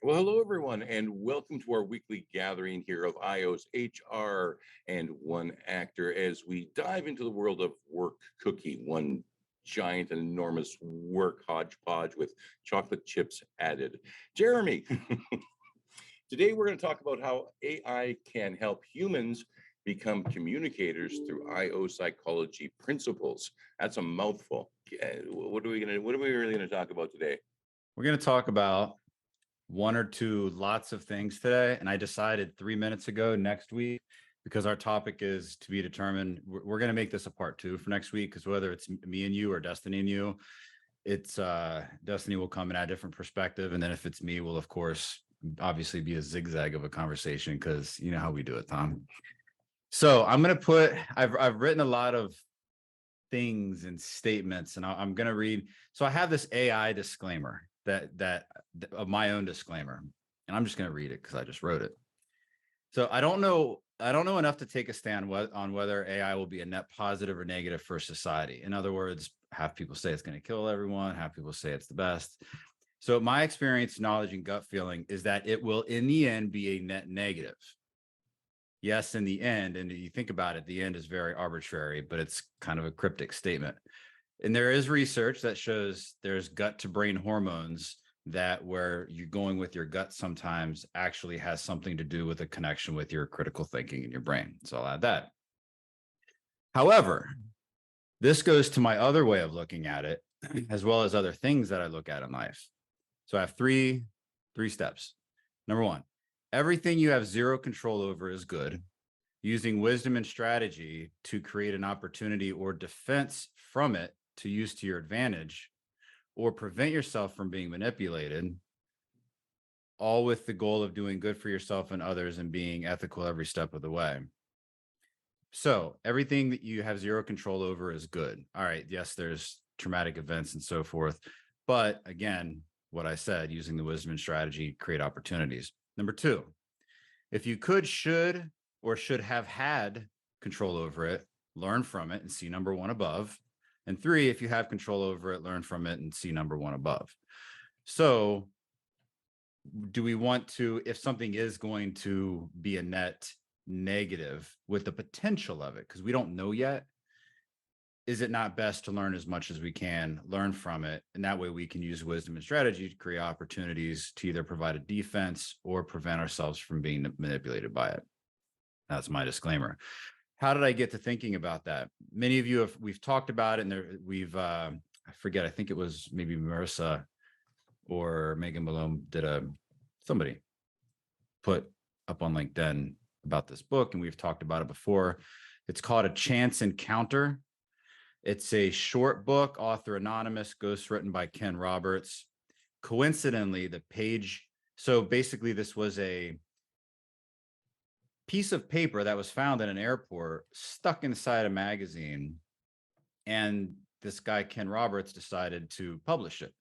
Well, hello, everyone, and welcome to our weekly gathering here of IO's HR and One Actor as we dive into the world of work cookie, one giant and enormous work hodgepodge with chocolate chips added. Jeremy, today we're going to talk about how AI can help humans become communicators through IO psychology principles. That's a mouthful. What are we really going to talk about today? We're going to talk about one or two lots of things today. And I decided 3 minutes ago next week, because our topic is to be determined, we're going to make this a part 2 for next week, because whether it's me and you or Destiny and you, it's Destiny will come in at a different perspective. And then if it's me, will of course obviously be a zigzag of a conversation, because you know how we do it, Tom. So I'm going to put, I've written a lot of things and statements, and I'm going to read. So I have this AI disclaimer that of my own disclaimer, and I'm just going to read it because I just wrote it. So I don't know enough to take a stand on whether AI will be a net positive or negative for society. In other words, half people say it's going to kill everyone, half people say it's the best. So my experience, knowledge, and gut feeling is that it will in the end be a net negative. Yes, in the end, and you think about it, the end is very arbitrary, but it's kind of a cryptic statement. And there is research that shows there's gut to brain hormones that where you're going with your gut sometimes actually has something to do with a connection with your critical thinking in your brain. So I'll add that. However, this goes to my other way of looking at it, as well as other things that I look at in life. So I have three steps. Number one, everything you have zero control over is good. Using wisdom and strategy to create an opportunity or defense from it to use to your advantage or prevent yourself from being manipulated, all with the goal of doing good for yourself and others and being ethical every step of the way. So everything that you have zero control over is good. All right, yes, there's traumatic events and so forth. But again, what I said, using the wisdom and strategy, create opportunities. Number two, if you should have had control over it, learn from it and see number one above. And three, if you have control over it, learn from it and see number one above. So do we want to, if something is going to be a net negative with the potential of it, because we don't know yet, is it not best to learn as much as we can, learn from it, and that way we can use wisdom and strategy to create opportunities to either provide a defense or prevent ourselves from being manipulated by it? That's my disclaimer. How did I get to thinking about that? Many of you we've talked about it, and I forget, I think it was maybe Marissa or Megan Malone somebody put up on LinkedIn about this book, and we've talked about it before. It's called A Chance Encounter. It's a short book, author anonymous, ghostwritten by Ken Roberts. Coincidentally, the page, so basically this was a piece of paper that was found in an airport stuck inside a magazine, and this guy Ken Roberts decided to publish it.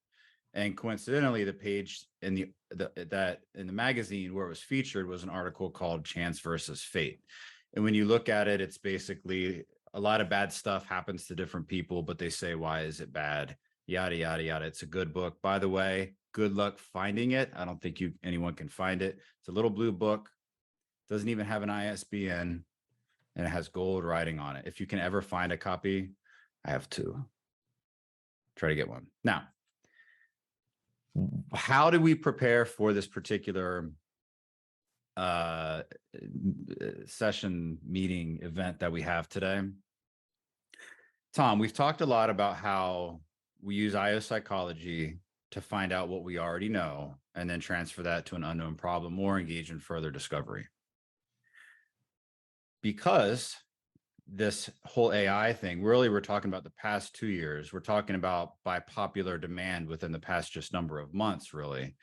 And coincidentally, the page in the magazine where it was featured was an article called Chance versus Fate. And when you look at it, it's basically a lot of bad stuff happens to different people, but they say, why is it bad? Yada, yada, yada. It's a good book. By the way, good luck finding it. I don't think anyone can find it. It's a little blue book. Doesn't even have an ISBN, and it has gold writing on it. If you can ever find a copy, I have two. Try to get one. Now, how do we prepare for this particular session, meeting, event that we have today? Tom, we've talked a lot about how we use IO psychology to find out what we already know and then transfer that to an unknown problem or engage in further discovery. Because this whole AI thing, really, we're talking about the past 2 years. We're talking about by popular demand within the past just number of months, really.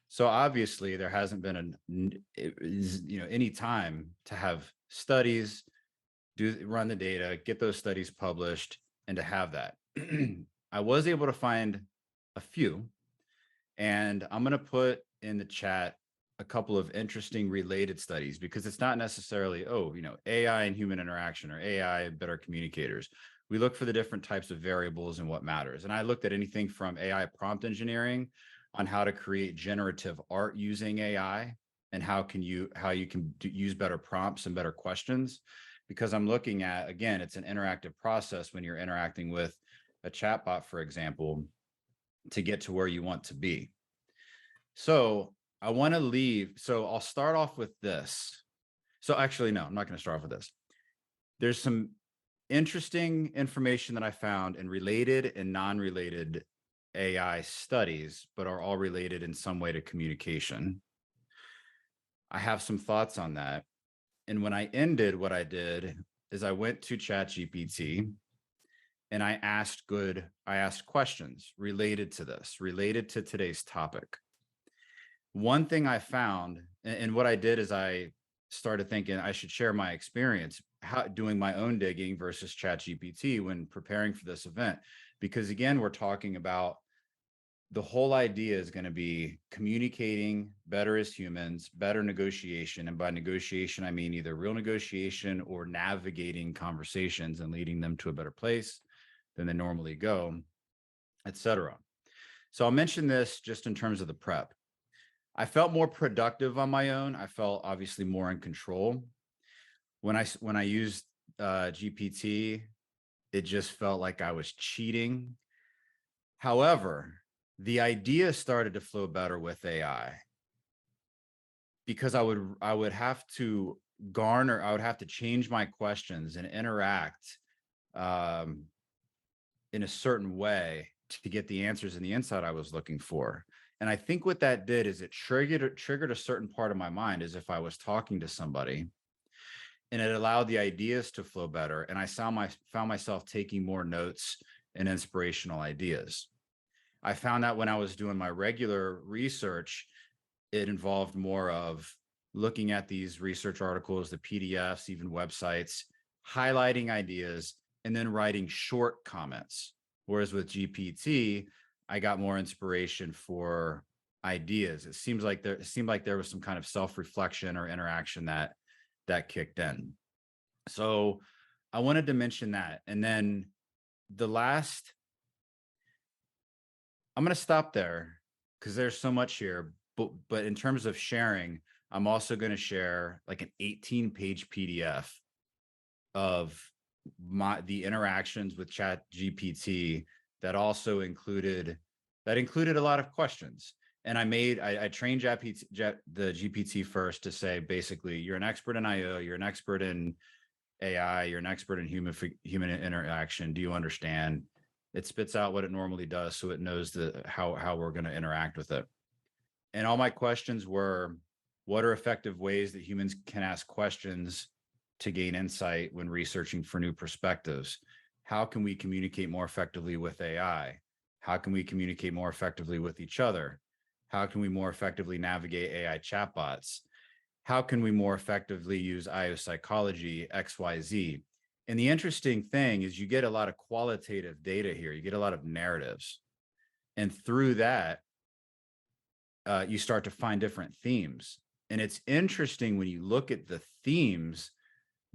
So obviously there hasn't been any time to have studies, run the data, get those studies published, and to have that. I was able to find a few, and I'm going to put in the chat a couple of interesting related studies, because it's not necessarily, AI and human interaction or AI and better communicators. We look for the different types of variables and what matters. And I looked at anything from AI prompt engineering on how to create generative art using AI and how you can use better prompts and better questions. Because I'm looking at, again, it's an interactive process when you're interacting with a chatbot, for example, to get to where you want to be. So I want to leave. So I'll start off with this. So actually, no, I'm not going to start off with this. There's some interesting information that I found in related and non-related AI studies, but are all related in some way to communication. I have some thoughts on that. And when I ended, what I did is I went to ChatGPT and I asked questions related to this, related to today's topic. One thing I found, and what I did is I started thinking I should share my experience doing my own digging versus ChatGPT when preparing for this event. Because again, we're talking about the whole idea is going to be communicating better as humans, better negotiation. And by negotiation, I mean either real negotiation or navigating conversations and leading them to a better place than they normally go, etc. So I'll mention this just in terms of the prep. I felt more productive on my own. I felt obviously more in control. When I used GPT, it just felt like I was cheating. However, the idea started to flow better with AI because I would have to change my questions and interact in a certain way to get the answers and the insight I was looking for. And I think what that did is it triggered a certain part of my mind as if I was talking to somebody, and it allowed the ideas to flow better. And I found myself taking more notes and inspirational ideas. I found that when I was doing my regular research, it involved more of looking at these research articles, the PDFs, even websites, highlighting ideas, and then writing short comments. Whereas with GPT, I got more inspiration for ideas. It seemed like there was some kind of self-reflection or interaction that kicked in. So I wanted to mention that. And then I'm going to stop there because there's so much here. But in terms of sharing, I'm also going to share like an 18-page PDF of the interactions with ChatGPT that also included a lot of questions. And I trained the GPT first to say, basically, you're an expert in IO, you're an expert in AI, you're an expert in human interaction. Do you understand? It spits out what it normally does, so it knows how we're going to interact with it. And all my questions were, what are effective ways that humans can ask questions to gain insight when researching for new perspectives? How can we communicate more effectively with AI? How can we communicate more effectively with each other? How can we more effectively navigate AI chatbots? How can we more effectively use IO psychology, XYZ? And the interesting thing is you get a lot of qualitative data here. You get a lot of narratives. And through that, you start to find different themes. And it's interesting when you look at the themes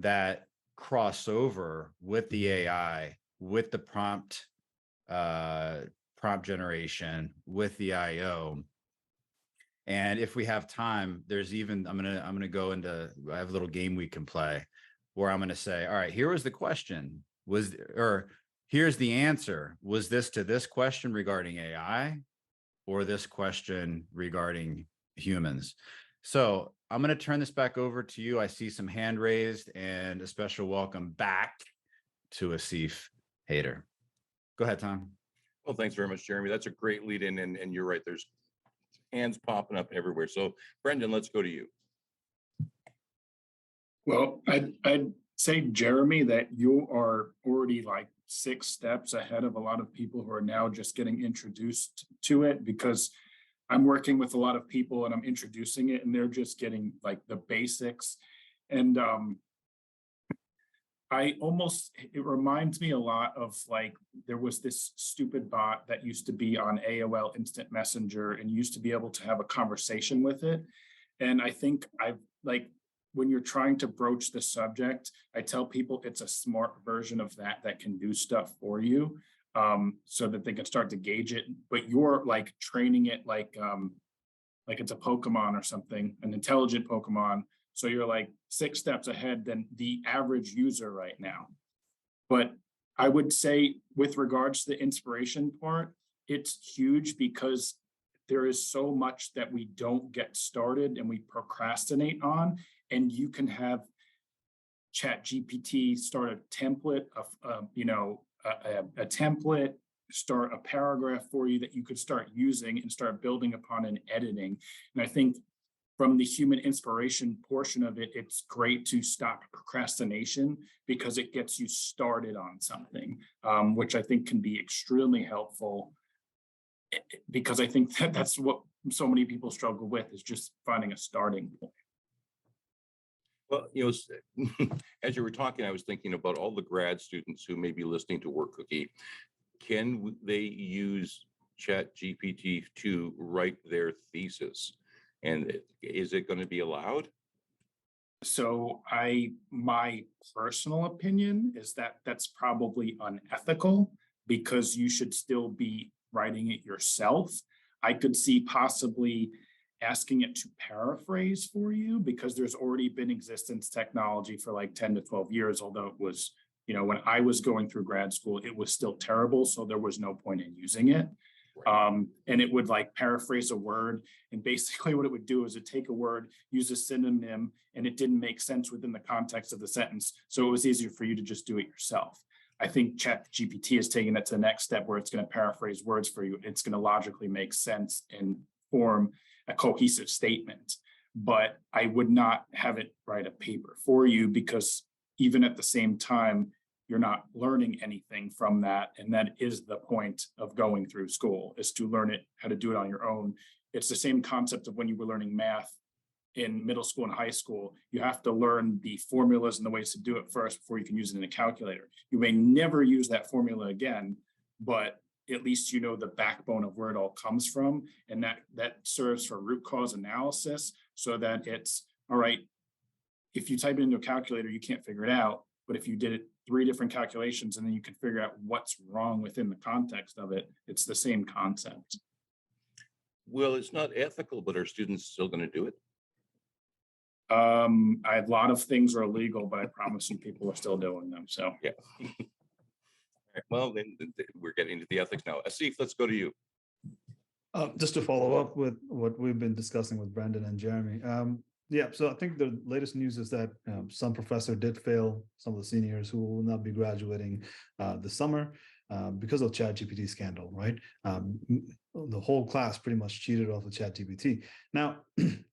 that cross over with the AI, with the prompt generation, with the IO. And if we have time, there's even, I'm gonna go into, I have a little game we can play where I'm going to say, all right, here was the question, here's the answer. Was this to this question regarding AI or this question regarding humans? So I'm going to turn this back over to you. I see some hand raised, and a special welcome back to Asif, Haider. Go ahead, Tom. Well, thanks very much, Jeremy. That's a great lead in, and you're right. There's hands popping up everywhere. So Brendan, let's go to you. Well, I'd say, Jeremy, that you are already like 6 steps ahead of a lot of people who are now just getting introduced to it, because I'm working with a lot of people and I'm introducing it and they're just getting like the basics. And it reminds me a lot of, like, there was this stupid bot that used to be on AOL Instant Messenger and used to be able to have a conversation with it. And I think when you're trying to broach the subject, I tell people it's a smart version of that can do stuff for you. so that they can start to gauge it. But you're like training it like it's a Pokemon or something, an intelligent Pokemon. So you're like 6 steps ahead than the average user right now. But I would say with regards to the inspiration part, it's huge because there is so much that we don't get started and we procrastinate on, and you can have ChatGPT start a template of, a template, start a paragraph for you that you could start using and start building upon and editing. And I think from the human inspiration portion of it, it's great to stop procrastination because it gets you started on something, which I think can be extremely helpful, because I think that's what so many people struggle with, is just finding a starting point. Well, as you were talking, I was thinking about all the grad students who may be listening to Work Cookie. Can they use ChatGPT to write their thesis? And is it going to be allowed? So my personal opinion is that that's probably unethical, because you should still be writing it yourself. I could see possibly asking it to paraphrase for you, because there's already been existence technology for like 10 to 12 years, although it was, when I was going through grad school, it was still terrible. So there was no point in using it. And it would like paraphrase a word. And basically what it would do is it take a word, use a synonym, and it didn't make sense within the context of the sentence. So it was easier for you to just do it yourself. I think ChatGPT is taking that to the next step, where it's going to paraphrase words for you. It's going to logically make sense and form a cohesive statement. But I would not have it write a paper for you, because even at the same time, you're not learning anything from that. And that is the point of going through school, is to learn it, how to do it on your own. It's the same concept of when you were learning math in middle school and high school. You have to learn the formulas and the ways to do it first before you can use it in a calculator. You may never use that formula again, but at least you know the backbone of where it all comes from. And that serves for root cause analysis, so that it's, all right, if you type it into a calculator, you can't figure it out. But if you did it 3 different calculations and then you can figure out what's wrong within the context of it, it's the same concept. Well, it's not ethical, but are students still going to do it? A lot of things are illegal, but I promise you people are still doing them. So yeah. Well, then we're getting into the ethics now. Asif, let's go to you. Just to follow up with what we've been discussing with Brandon and Jeremy. So I think the latest news is that some professor did fail some of the seniors who will not be graduating this summer because of ChatGPT scandal, right? The whole class pretty much cheated off of ChatGPT. Now,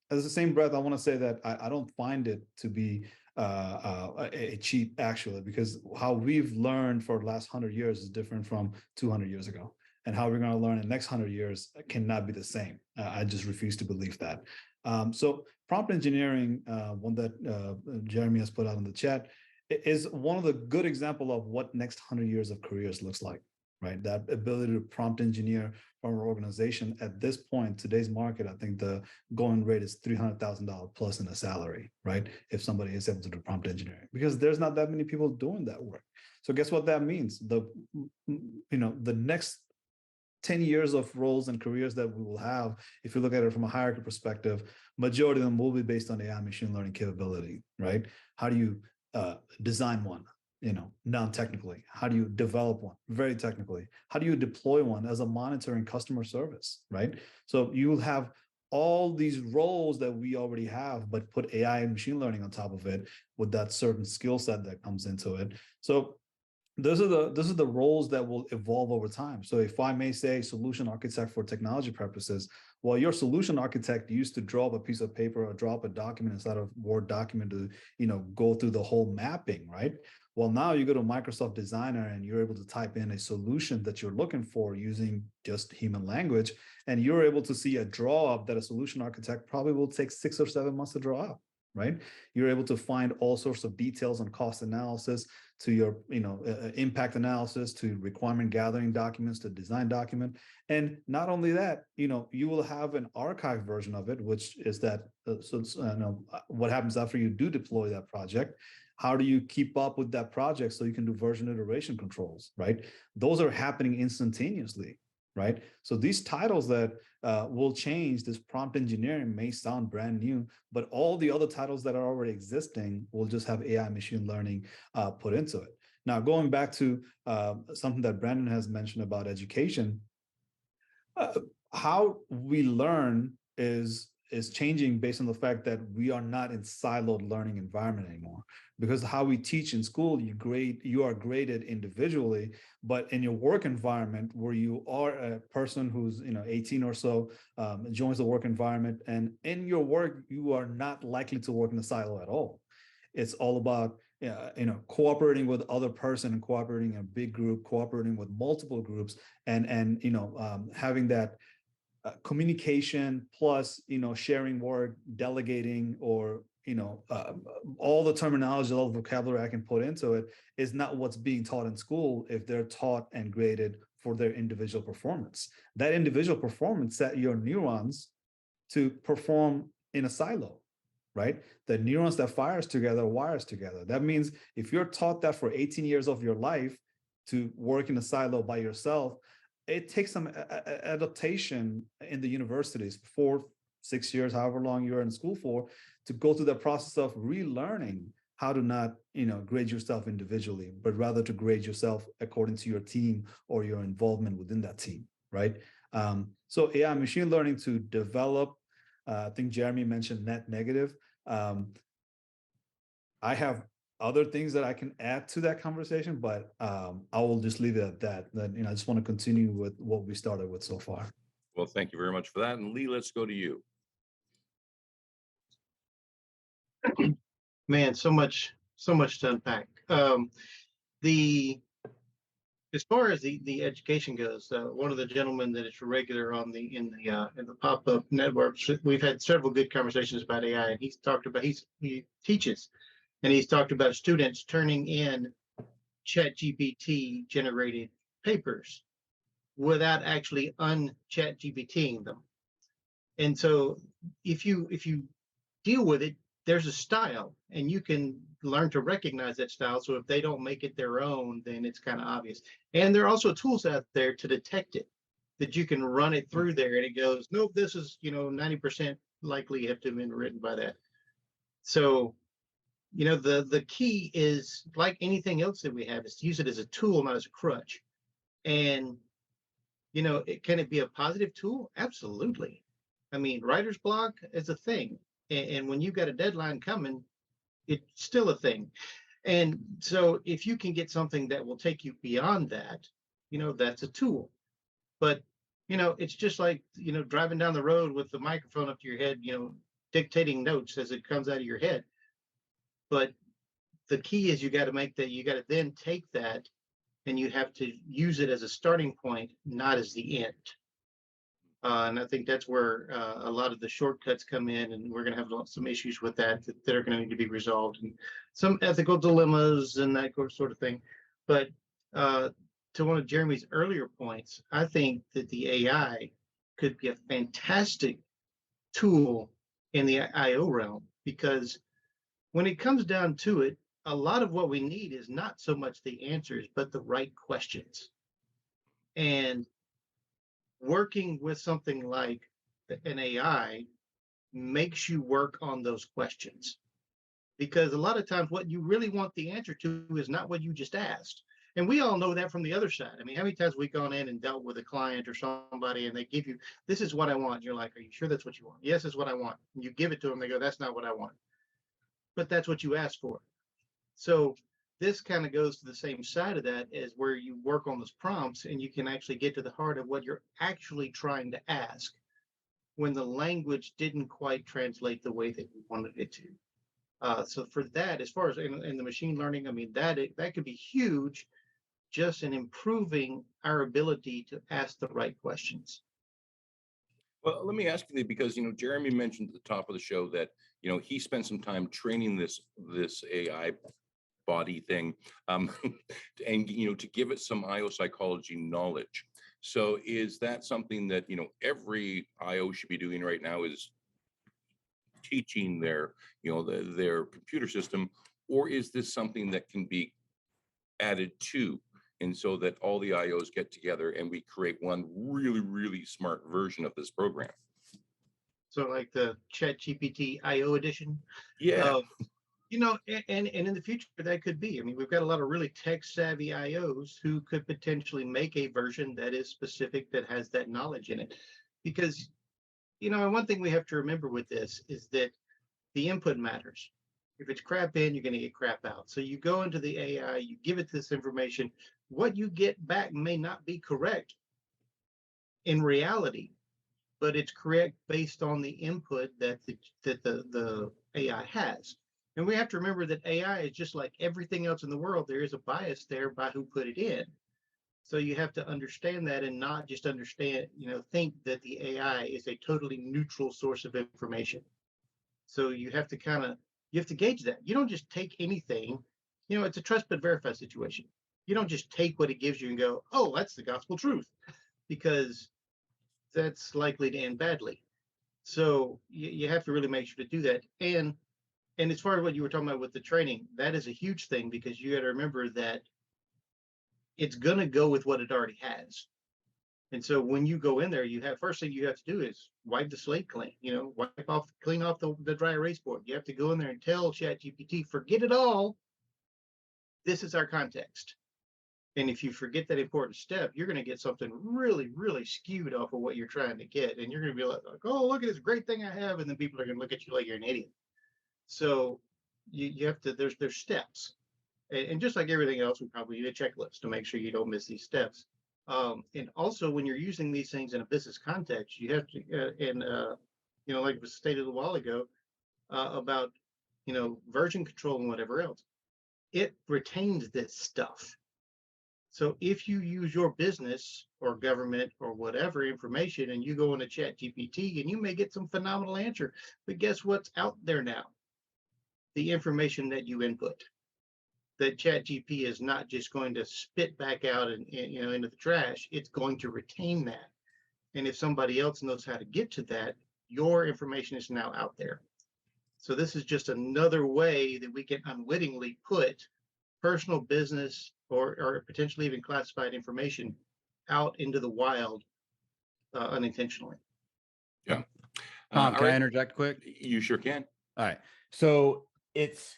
as the same breath, I want to say that I don't find it to be a cheat, actually, because how we've learned for the last 100 years is different from 200 years ago. And how we're going to learn in the next 100 years cannot be the same. I just refuse to believe that. So prompt engineering, one that Jeremy has put out in the chat, is one of the good example of what next 100 years of careers looks like, right? That ability to prompt engineer from an organization at this point, today's market, I think the going rate is $300,000 plus in a salary, right? If somebody is able to do prompt engineering, because there's not that many people doing that work. So guess what that means? The next 10 years of roles and careers that we will have, if you look at it from a hierarchy perspective, majority of them will be based on AI machine learning capability, right? How do you design one, non-technically? How do you develop one, very technically? How do you deploy one as a monitoring customer service, right? So you will have all these roles that we already have, but put AI and machine learning on top of it with that certain skill set that comes into it. So those are the roles that will evolve over time. So if I may say solution architect for technology purposes, well, your solution architect used to draw up a piece of paper or drop a document inside of Word document to, go through the whole mapping, right? Well, now you go to Microsoft Designer and you're able to type in a solution that you're looking for using just human language, and you're able to see a draw up that a solution architect probably will take 6 or 7 months to draw up, right? You're able to find all sorts of details on cost analysis, to your impact analysis, to requirement gathering documents, to design document. And not only that, you will have an archive version of it, which is that what happens after you do deploy that project. How do you keep up with that project so you can do version iteration controls, right? Those are happening instantaneously, right? So these titles that will change, this prompt engineering may sound brand new, but all the other titles that are already existing will just have AI machine learning put into it. Now, going back to something that Brandon has mentioned about education, how we learn is changing based on the fact that we are not in siloed learning environment anymore. Because how we teach in school, you are graded individually, but in your work environment where you are a person who's 18 or so, joins the work environment, and in your work, you are not likely to work in a silo at all. It's all about cooperating with other person and cooperating in a big group, cooperating with multiple groups, and having that communication plus sharing work, delegating, or all the terminology, all the vocabulary I can put into it is not what's being taught in school if they're taught and graded for their individual performance. That individual performance set your neurons to perform in a silo, right? The neurons that fires together wires together. That means if you're taught that for 18 years of your life to work in a silo by yourself, it takes some adaptation in the universities, 4-6 years, however long you're in school for, to go through the process of relearning how to not, grade yourself individually, but rather to grade yourself according to your team or your involvement within that team, right? So AI machine learning to develop, I think Jeremy mentioned net negative. I have other things that I can add to that conversation, but I will just leave it at that. Then, I just want to continue with what we started with so far. Well, thank you very much for that. And Lee, let's go to you. Man, so much to unpack. As far as the education goes, one of the gentlemen that is regular in the pop-up networks, we've had several good conversations about AI, and he's talked about he teaches, and he's talked about students turning in ChatGPT generated papers without actually un-ChatGPTing them. And so if you deal with it, there's a style, and you can learn to recognize that style. So if they don't make it their own, then it's kind of obvious. And there are also tools out there to detect it, that you can run it through there and it goes, nope, this is 90% likely have to have been written by that. So the key is, like anything else that we have, is to use it as a tool, not as a crutch. And can it be a positive tool? Absolutely. I mean, writer's block is a thing. And when you've got a deadline coming, it's still a thing. And so if you can get something that will take you beyond that, that's a tool. But, it's just like, driving down the road with the microphone up to your head, dictating notes as it comes out of your head. But the key is you got to then take that, and you have to use it as a starting point, not as the end. And I think that's where a lot of the shortcuts come in, and we're going to have some issues with that are going to need to be resolved, and some ethical dilemmas and that sort of thing. But to one of Jeremy's earlier points, I think that the AI could be a fantastic tool in the IO realm, because when it comes down to it, a lot of what we need is not so much the answers, but the right questions. And working with something like an AI makes you work on those questions, because a lot of times what you really want the answer to is not what you just asked. And we all know that from the other side. I mean, how many times we've gone in and dealt with a client or somebody, and they give you, this is what I want. You're like, are you sure that's what you want? Yes, it's what I want. And you give it to them. They go, that's not what I want. But that's what you asked for. So this kind of goes to the same side of that, as where you work on those prompts and you can actually get to the heart of what you're actually trying to ask when the language didn't quite translate the way that you wanted it to. So for that, as far as in the machine learning, I mean, that could be huge, just in improving our ability to ask the right questions. Well, let me ask you because Jeremy mentioned at the top of the show that he spent some time training this AI body thing, and to give it some IO psychology knowledge. So is that something that every IO should be doing right now, is teaching their their computer system, or is this something that can be added to, and so that all the IOs get together and we create one really, really smart version of this program? So like the ChatGPT IO edition. Yeah. And in the future that could be. I mean, we've got a lot of really tech savvy IOs who could potentially make a version that is specific, that has that knowledge in it. Because, and one thing we have to remember with this is that the input matters. If it's crap in, you're going to get crap out. So you go into the AI, you give it this information. What you get back may not be correct in reality, but it's correct based on the input that the AI has. And we have to remember that AI is just like everything else in the world. There is a bias there by who put it in. So you have to understand that, and not just think that the AI is a totally neutral source of information. So you have to gauge that. You don't just take anything, it's a trust but verify situation. You don't just take what it gives you and go, oh, that's the gospel truth, because that's likely to end badly. So you have to really make sure to do that. And as far as what you were talking about with the training, that is a huge thing, because you got to remember that it's going to go with what it already has. And so when you go in there, first thing you have to do is wipe the slate clean, clean off the dry erase board. You have to go in there and tell ChatGPT, forget it all. This is our context. And if you forget that important step, you're going to get something really, really skewed off of what you're trying to get. And you're going to be like, oh, look at this great thing I have. And then people are going to look at you like you're an idiot. So you have to, there's steps. And just like everything else, we probably need a checklist to make sure you don't miss these steps. And also, when you're using these things in a business context, you have to, like it was stated a while ago about, version control and whatever else, it retains this stuff. So if you use your business or government or whatever information and you go into ChatGPT, and you may get some phenomenal answer, but guess what's out there now? The information that you input. That ChatGPT is not just going to spit back out and into the trash. It's going to retain that. And if somebody else knows how to get to that, your information is now out there. So this is just another way that we can unwittingly put personal, business, or potentially even classified information out into the wild unintentionally. Yeah. Tom, can I interject quick? You sure can. All right. So it's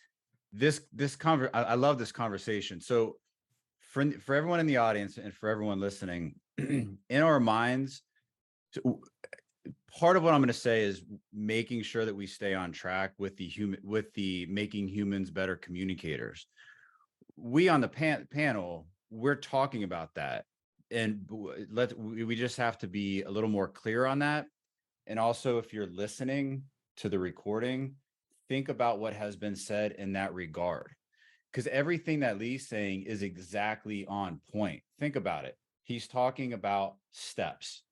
I love this conversation. So for everyone in the audience and for everyone listening, in our minds, part of what I'm going to say is making sure that we stay on track with the making humans better communicators. We on the panel, we're talking about that, and we just have to be a little more clear on that. And also, if you're listening to the recording, think about what has been said in that regard, because everything that Lee's saying is exactly on point. Think about it. He's talking about steps,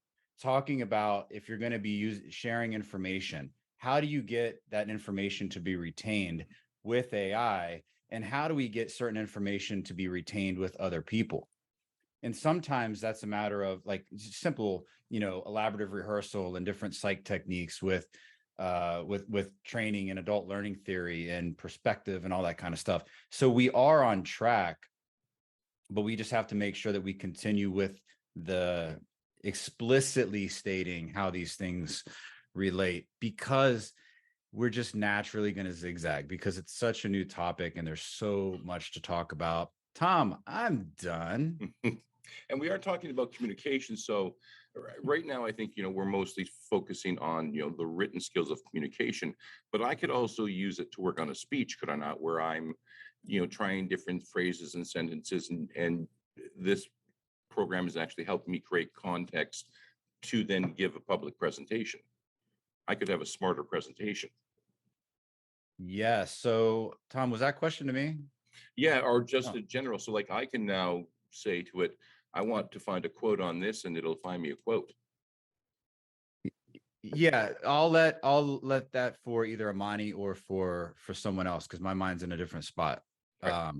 talking about if you're going to be sharing information, how do you get that information to be retained with AI, and how do we get certain information to be retained with other people? And sometimes that's a matter of like simple, elaborative rehearsal and different psych techniques with training and adult learning theory and perspective and all that kind of stuff. So we are on track, but we just have to make sure that we continue with the explicitly stating how these things relate, because we're just naturally going to zigzag, because it's such a new topic and there's so much to talk about. Tom, I'm done. And we are talking about communication. So right now, I think, we're mostly focusing on, the written skills of communication, but I could also use it to work on a speech, could I not, where I'm, trying different phrases and sentences, and this program is actually helping me create context to then give a public presentation. I could have a smarter presentation. Yeah. So Tom, was that question to me? Yeah, or just in general. So like I can now say to it, I want to find a quote on this, and it'll find me a quote. Yeah, I'll let that for either Imani or for someone else because my mind's in a different spot. Back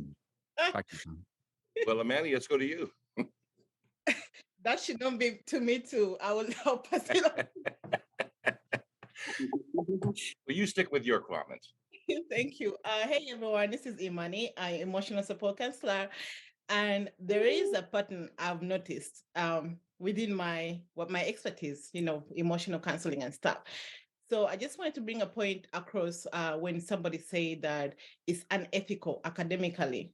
to you. Well, Imani, let's go to you. That should not be to me too. I will help us. Will you stick with your comments? Thank you. Hey everyone, this is Imani, I'm emotional support counselor, and there is a pattern I've noticed within my expertise, emotional counseling and stuff. So I just wanted to bring a point across when somebody say that it's unethical academically.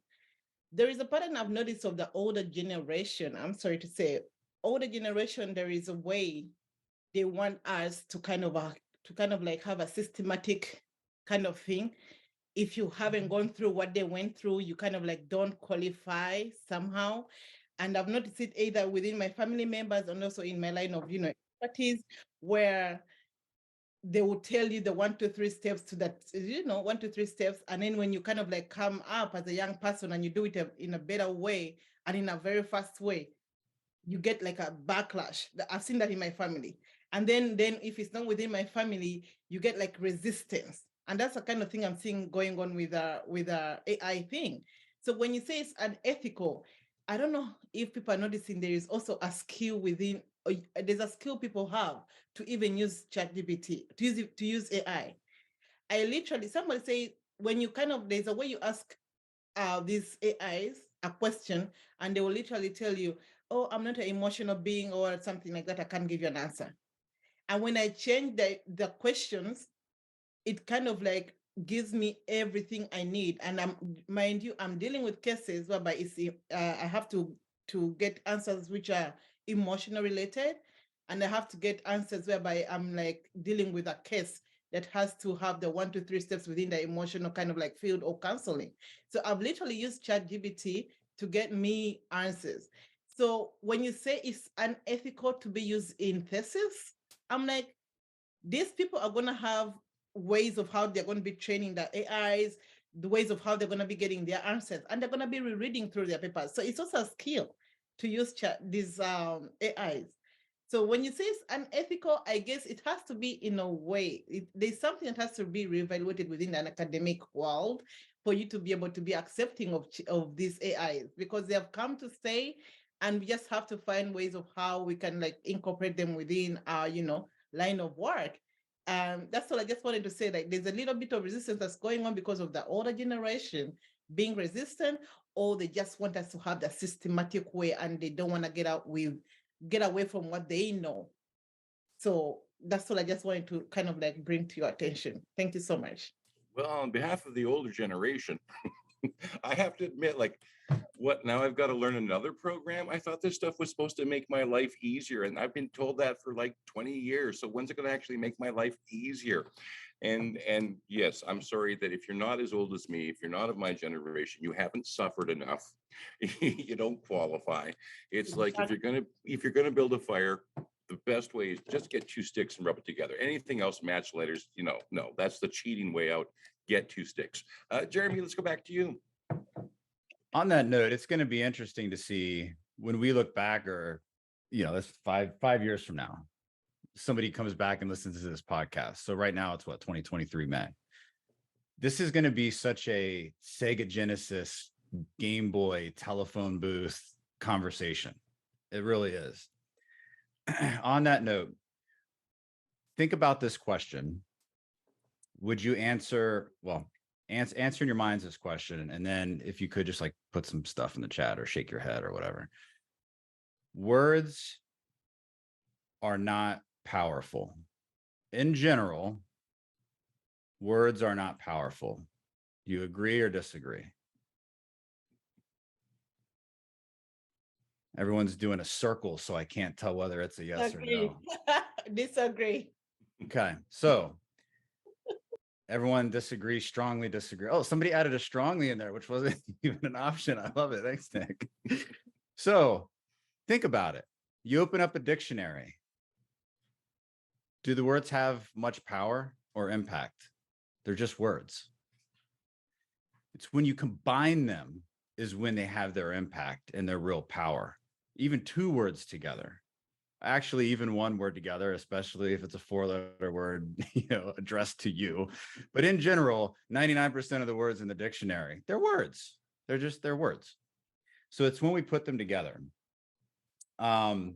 There is a pattern I've noticed of the older generation. I'm sorry to say, older generation. There is a way they want us to kind of like have a systematic kind of thing. If you haven't gone through what they went through, you kind of like don't qualify somehow. And I've noticed it either within my family members and also in my line of expertise, where they will tell you the 1, 2, 3 steps to that, 1, 2, 3 steps. And then when you kind of like come up as a young person and you do it in a better way and in a very fast way, you get like a backlash. I've seen that in my family. And then if it's not within my family, you get like resistance. And that's the kind of thing I'm seeing going on with AI thing. So when you say it's unethical, I don't know if people are noticing there is also a skill within, there's a skill people have to even use ChatGPT, to use AI. I literally, somebody say, when you there's a way you ask these AIs a question and they will literally tell you, oh, I'm not an emotional being or something like that, I can't give you an answer. And when I change the questions, it kind of like gives me everything I need. And mind you, I'm dealing with cases whereby I have to get answers which are emotional related, and I have to get answers whereby I'm like dealing with a case that has to have the 1, 2, 3 steps within the emotional kind of like field or counseling. So I've literally used ChatGPT to get me answers. So when you say it's unethical to be used in thesis, I'm like, these people are going to have ways of how they're going to be training the AIs, the ways of how they're going to be getting their answers, and they're going to be rereading through their papers. So it's also a skill to use these AIs. So when you say it's unethical, I guess it has to be in a way, there's something that has to be reevaluated within an academic world for you to be able to be accepting of these AIs, because they have come to stay, and we just have to find ways of how we can like incorporate them within our, line of work. That's all I just wanted to say. Like, there's a little bit of resistance that's going on because of the older generation being resistant, or they just want us to have the systematic way and they don't want to get away from what they know. So that's all I just wanted to kind of like bring to your attention. Thank you so much. Well, on behalf of the older generation, I have to admit, like, what, now I've got to learn another program? I thought this stuff was supposed to make my life easier, and I've been told that for like 20 years. So when's it going to actually make my life easier? And yes, I'm sorry that if you're not as old as me, if you're not of my generation, you haven't suffered enough. You don't qualify. It's like, if you're gonna build a fire, the best way is just get 2 sticks and rub it together. Anything else, match letters, no, that's the cheating way out. Get 2 sticks. Jeremy, let's go back to you. On that note, it's going to be interesting to see when we look back, or that's 5 years from now, somebody comes back and listens to this podcast. So right now it's 2023 May. This is going to be such a Sega Genesis, Game Boy, telephone booth conversation. It really is. On that note, think about this question. Would you answer in your minds this question, and then if you could just like put some stuff in the chat or shake your head or whatever. Words are not powerful. In general, words are not powerful. Do you agree or disagree? Everyone's doing a circle, so I can't tell whether it's a yes or no. Disagree. Okay, so everyone disagrees, strongly disagree. Oh, somebody added a strongly in there, which wasn't even an option. I love it. Thanks, Nick. So think about it. You open up a dictionary. Do the words have much power or impact? They're just words. It's when you combine them is when they have their impact and their real power. Even 2 words together. actually even one word together, especially if it's a 4-letter word, addressed to you. But in general, 99% of the words in the dictionary, they're words. They're words. So it's when we put them together. I'm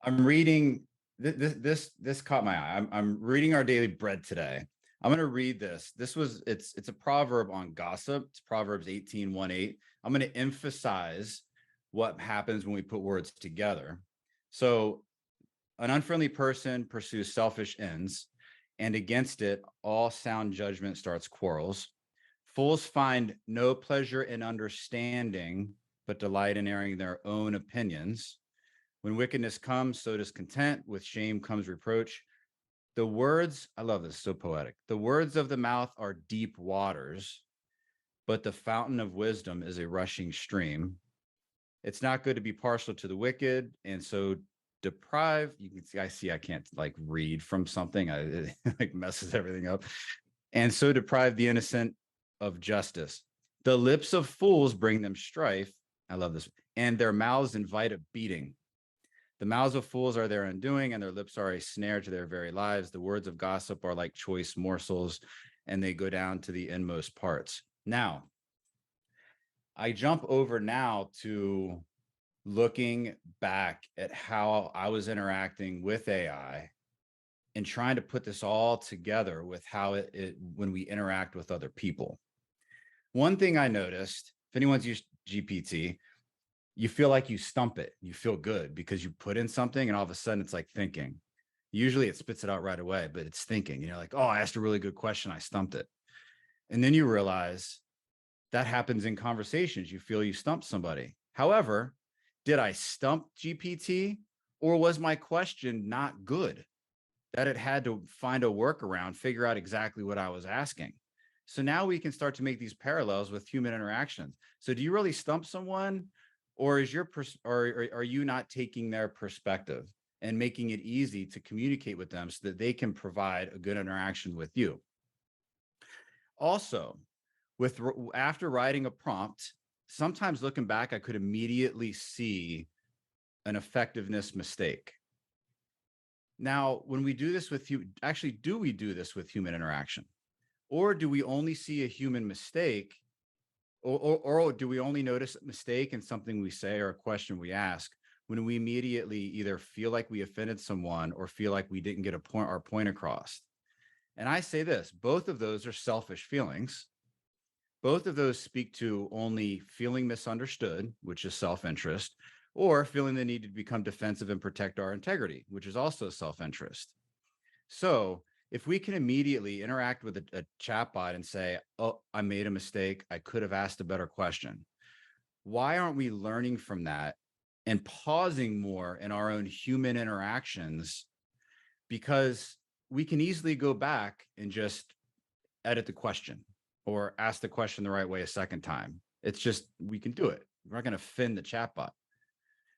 reading this caught my eye. I'm reading Our Daily Bread today. I'm going to read this. It's a proverb on gossip. It's Proverbs 18:1-8. I'm going to emphasize what happens when we put words together. So an unfriendly person pursues selfish ends, and against it, all sound judgment starts quarrels. Fools find no pleasure in understanding, but delight in airing their own opinions. When wickedness comes, so does content. With shame comes reproach. The words, I love this, so poetic. The words of the mouth are deep waters, but the fountain of wisdom is a rushing stream. It's not good to be partial to the wicked, and so deprive. You can see, I can't like read from something. It like messes everything up. And so deprive the innocent of justice. The lips of fools bring them strife. I love this. And their mouths invite a beating. The mouths of fools are their undoing, and their lips are a snare to their very lives. The words of gossip are like choice morsels, and they go down to the inmost parts. Now, I jump over now to looking back at how I was interacting with AI and trying to put this all together with how it when we interact with other people. One thing I noticed, if anyone's used GPT, you feel like you stump it. You feel good because you put in something and all of a sudden it's like thinking. Usually it spits it out right away, but it's thinking. Like, oh, I asked a really good question. I stumped it. And then you realize that happens in conversations. You feel you stumped somebody. However, did I stump GPT, or was my question not good? That it had to find a workaround, figure out exactly what I was asking. So now we can start to make these parallels with human interactions. So do you really stump someone, or is are you not taking their perspective and making it easy to communicate with them so that they can provide a good interaction with you? Also, after writing a prompt, sometimes looking back, I could immediately see an effectiveness mistake. Now, when we do this with you, actually, do we do this with human interaction? Or do we only see a human mistake? Or do we only notice a mistake in something we say or a question we ask when we immediately either feel like we offended someone or feel like we didn't get our point across? And I say this, both of those are selfish feelings. Both of those speak to only feeling misunderstood, which is self-interest, or feeling the need to become defensive and protect our integrity, which is also self-interest. So if we can immediately interact with a chatbot and say, oh, I made a mistake, I could have asked a better question. Why aren't we learning from that and pausing more in our own human interactions? Because we can easily go back and just edit the question or ask the question the right way a second time. It's just, we can do it. We're not going to offend the chatbot.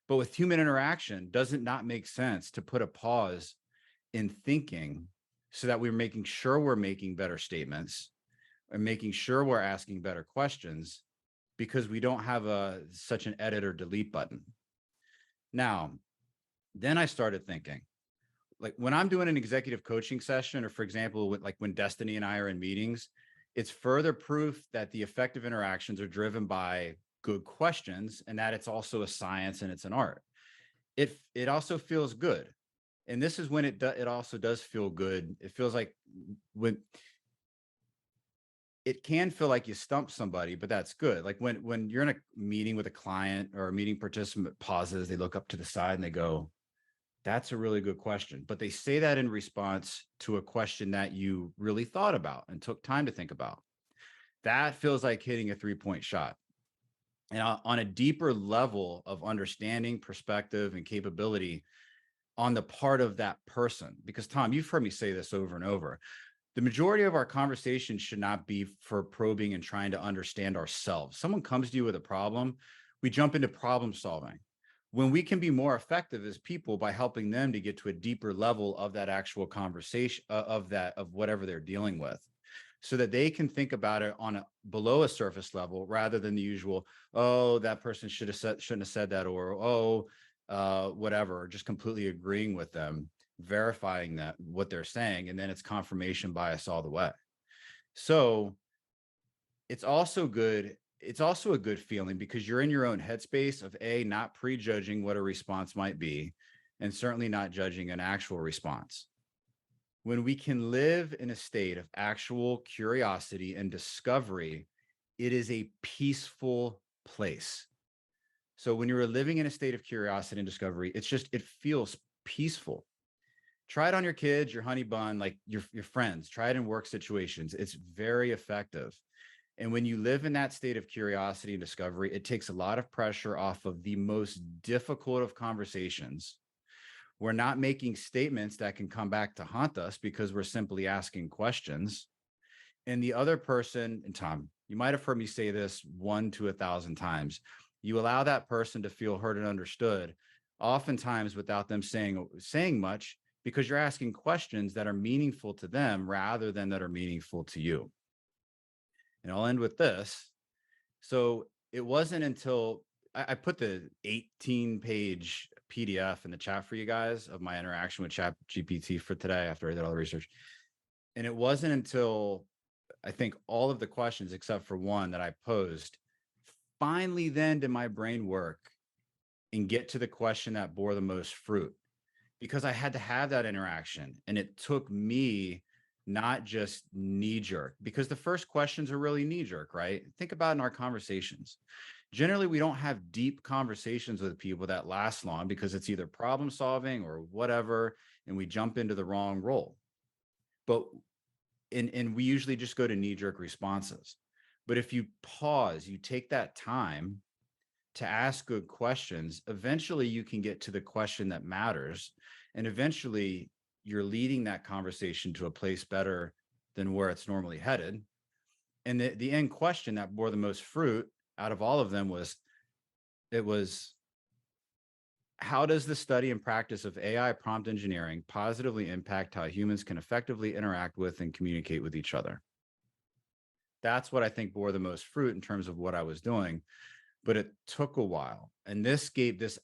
But with human interaction, does it not make sense to put a pause in thinking so that we're making sure we're making better statements and making sure we're asking better questions, because we don't have such an edit or delete button? Now, then I started thinking, like when I'm doing an executive coaching session, or for example, like when Destiny and I are in meetings, it's further proof that the effective interactions are driven by good questions, and that it's also a science and it's an art. It also feels good. And this is when it also does feel good. It feels like when it can feel like you stump somebody, but that's good. Like when you're in a meeting with a client or a meeting participant pauses, they look up to the side and they go, that's a really good question. But they say that in response to a question that you really thought about and took time to think about. That feels like hitting a 3-point shot. And on a deeper level of understanding, perspective, and capability on the part of that person. Because Tom, you've heard me say this over and over. The majority of our conversations should not be for probing and trying to understand ourselves. Someone comes to you with a problem, we jump into problem solving. When we can be more effective as people by helping them to get to a deeper level of that actual conversation, of whatever they're dealing with, so that they can think about it on below a surface level rather than the usual, oh, that person shouldn't have said that, or oh, whatever, or just completely agreeing with them, verifying that what they're saying, and then it's confirmation bias all the way. So it's also good. It's also a good feeling because you're in your own headspace of not prejudging what a response might be, and certainly not judging an actual response. When we can live in a state of actual curiosity and discovery, it is a peaceful place. So when you're living in a state of curiosity and discovery, it feels peaceful. Try it on your kids, your honey bun, like your friends. Try it in work situations. It's very effective. And when you live in that state of curiosity and discovery, it takes a lot of pressure off of the most difficult of conversations. We're not making statements that can come back to haunt us because we're simply asking questions. And the other person, and Tom, you might have heard me say this 1 to 1,000 times. You allow that person to feel heard and understood, oftentimes without them saying much, because you're asking questions that are meaningful to them rather than that are meaningful to you. And I'll end with this. So it wasn't until I put the 18-page PDF in the chat for you guys of my interaction with ChatGPT for today after I did all the research. And it wasn't until I think all of the questions except for one that I posed, finally then did my brain work and get to the question that bore the most fruit, because I had to have that interaction. And it took me not just knee-jerk, because the first questions are really knee-jerk, right? Think about in our conversations. Generally, we don't have deep conversations with people that last long because it's either problem solving or whatever, and we jump into the wrong role. But and we usually just go to knee-jerk responses. But if you pause, you take that time to ask good questions, eventually you can get to the question that matters. And eventually you're leading that conversation to a place better than where it's normally headed. And the end question that bore the most fruit out of all of them was, how does the study and practice of AI prompt engineering positively impact how humans can effectively interact with and communicate with each other? That's what I think bore the most fruit in terms of what I was doing, but it took a while. And this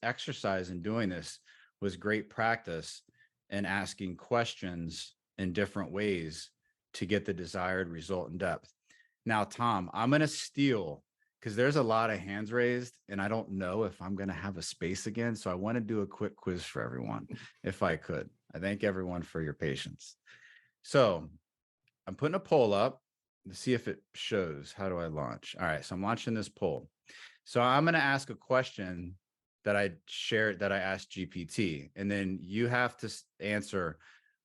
exercise in doing this was great practice in asking questions in different ways to get the desired result in depth. Now, Tom, I'm going to steal, because there's a lot of hands raised and I don't know if I'm going to have a space again. So I want to do a quick quiz for everyone, if I could. I thank everyone for your patience. So I'm putting a poll up to see if it shows. How do I launch? All right. So I'm launching this poll. So I'm going to ask a question that I asked GPT, and then you have to answer,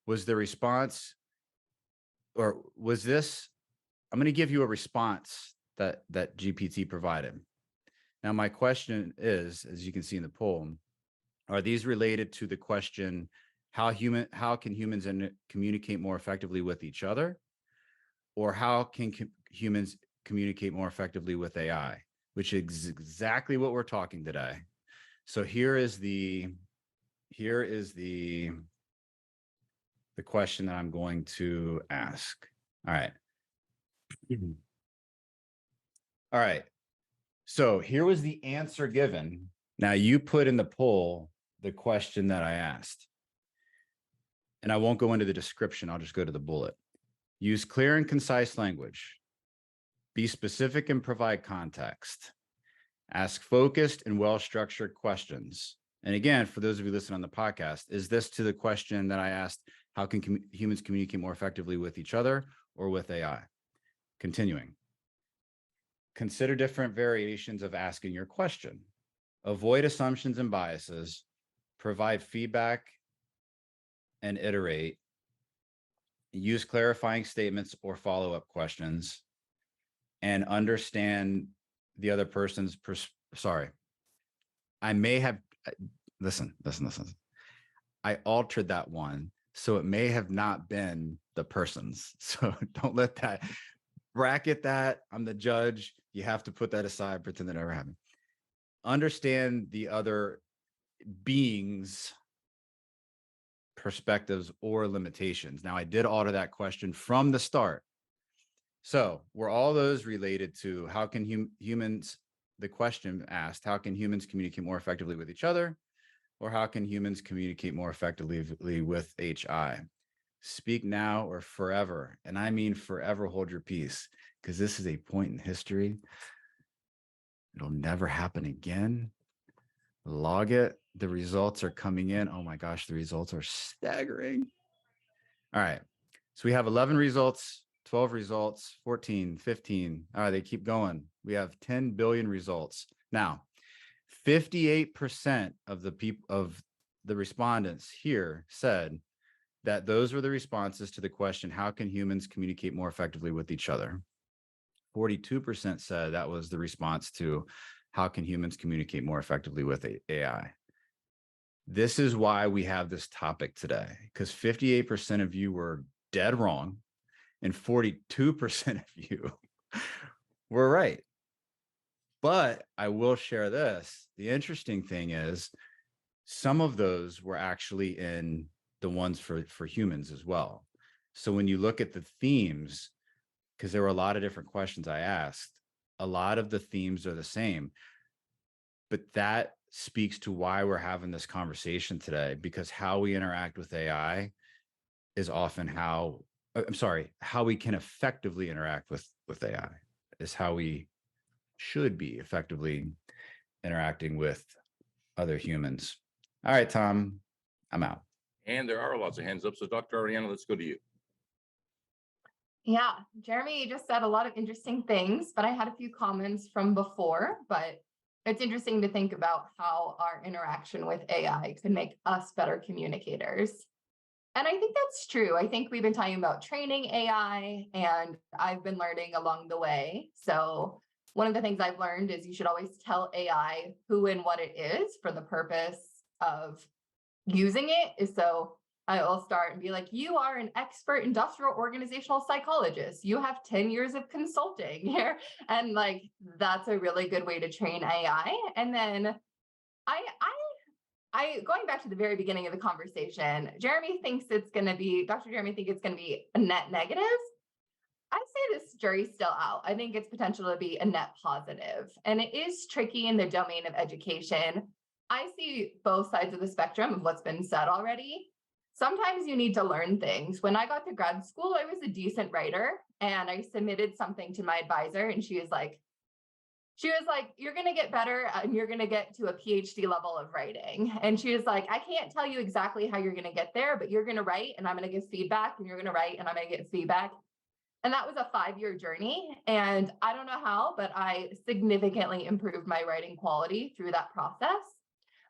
was the response, or was this, I'm going to give you a response that GPT provided. Now, my question is, as you can see in the poll, are these related to the question, how can humans communicate more effectively with each other? Or how can humans communicate more effectively with AI, which is exactly what we're talking today. So here is the question that I'm going to ask. All right. All right. So here was the answer given. Now you put in the poll the question that I asked. And I won't go into the description. I'll just go to the bullet. Use clear and concise language. Be specific and provide context. Ask focused and well-structured questions. And again, for those of you listening on the podcast, is this to the question that I asked, how can humans communicate more effectively with each other or with AI? Continuing. Consider different variations of asking your question. Avoid assumptions and biases. Provide feedback and iterate. Use clarifying statements or follow-up questions. And understand the other person's I may have, listen. I altered that one, so it may have not been the person's. So don't let that, bracket that. I'm the judge. You have to put that aside, pretend that never happened. Understand the other beings' perspectives or limitations. Now, I did alter that question from the start. So were all those related to how can humans, the question asked, how can humans communicate more effectively with each other? or how can humans communicate more effectively with HI? Speak now or forever. And I mean forever hold your peace, because this is a point in history. It'll never happen again. Log it. The results are coming in. Oh my gosh, the results are staggering. All right. So we have 11 results, 12 results, 14, 15. All right, they keep going. We have 10 billion results. Now, 58% of the respondents here said that those were the responses to the question, how can humans communicate more effectively with each other? 42% said that was the response to how can humans communicate more effectively with AI? This is why we have this topic today, because 58% of you were dead wrong and 42% of you were right. But I will share this. The interesting thing is some of those were actually in the ones for humans as well. So when you look at the themes, because there were a lot of different questions I asked, a lot of the themes are the same. But that speaks to why we're having this conversation today, because how we interact with AI is often how we can effectively interact with AI is how we should be effectively interacting with other humans. All right, Tom, I'm out. And there are lots of hands up. So Dr. Arieana, let's go to you. Yeah, Jeremy just said a lot of interesting things, but I had a few comments from before, but it's interesting to think about how our interaction with AI could make us better communicators. And I think that's true. I think we've been talking about training AI, and I've been learning along the way. So one of the things I've learned is you should always tell AI who and what it is for the purpose of using it. So I will start and be like, you are an expert industrial organizational psychologist. You have 10 years of consulting here. And like, that's a really good way to train AI. And then I going back to the very beginning of the conversation, Jeremy thinks it's going to be, Dr. Jeremy thinks it's going to be a net negative. I say this jury's still out. I think it's potential to be a net positive. And it is tricky in the domain of education. I see both sides of the spectrum of what's been said already. Sometimes you need to learn things. When I got to grad school, I was a decent writer and I submitted something to my advisor and she was like, you're going to get better and you're going to get to a PhD level of writing. And she was like, I can't tell you exactly how you're going to get there, but you're going to write and I'm going to give feedback and you're going to write and I'm going to get feedback. And that was a 5-year journey. And I don't know how, but I significantly improved my writing quality through that process.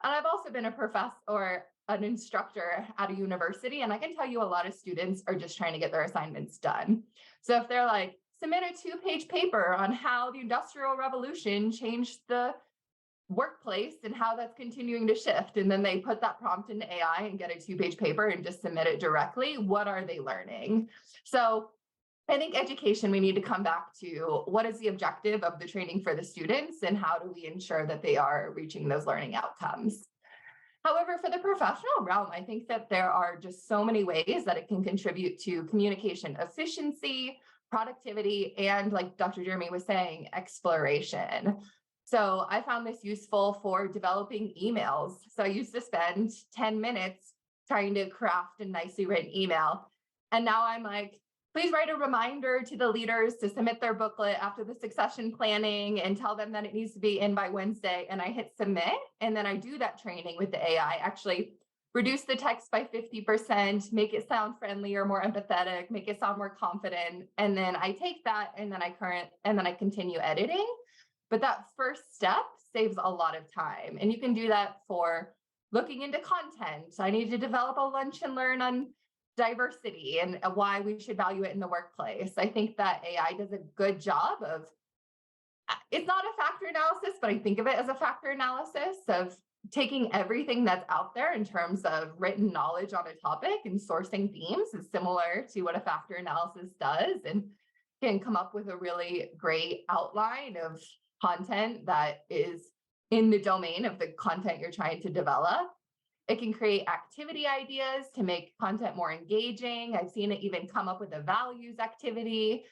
And I've also been a professor or an instructor at a university. And I can tell you a lot of students are just trying to get their assignments done. So if they're like, submit a 2-page paper on how the Industrial Revolution changed the workplace and how that's continuing to shift. And then they put that prompt into AI and get a 2-page paper and just submit it directly. What are they learning? So I think education, we need to come back to what is the objective of the training for the students and how do we ensure that they are reaching those learning outcomes? However, for the professional realm, I think that there are just so many ways that it can contribute to communication efficiency, productivity, and like Dr. Jeremy was saying, exploration. So I found this useful for developing emails. So I used to spend 10 minutes trying to craft a nicely written email. And now I'm like, please write a reminder to the leaders to submit their booklet after the succession planning and tell them that it needs to be in by Wednesday. And I hit submit. And then I do that training with the AI, actually reduce the text by 50%, make it sound friendlier, more empathetic, make it sound more confident. And then I take that and then I continue editing. But that first step saves a lot of time. And you can do that for looking into content. I need to develop a lunch and learn on diversity and why we should value it in the workplace. I think that AI does a good job of, it's not a factor analysis, but I think of it as a factor analysis of taking everything that's out there in terms of written knowledge on a topic and sourcing themes is similar to what a factor analysis does and can come up with a really great outline of content that is in the domain of the content you're trying to develop. It can create activity ideas to make content more engaging. I've seen it even come up with a values activity.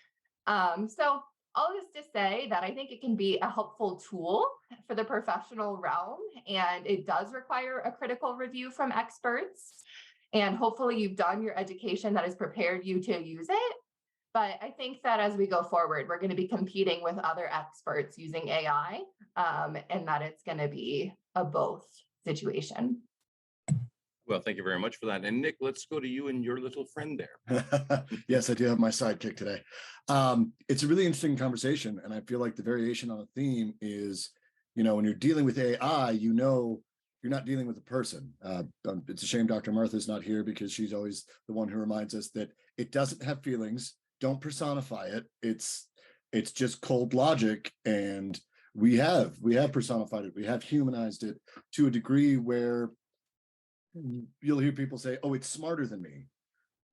So All this to say that I think it can be a helpful tool for the professional realm, and it does require a critical review from experts. And hopefully you've done your education that has prepared you to use it. But I think that as we go forward, we're going to be competing with other experts using AI, and that it's going to be a both situation. Well, thank you very much for that. And Nick, let's go to you and your little friend there. Yes, I do have my sidekick today. It's a really interesting conversation, and I feel like the variation on a theme is, when you're dealing with AI, you're not dealing with a person. It's a shame Dr. Martha's not here, because she's always the one who reminds us that it doesn't have feelings. Don't personify it. It's just cold logic, and we have personified it. We have humanized it to a degree where you'll hear people say, "Oh, it's smarter than me."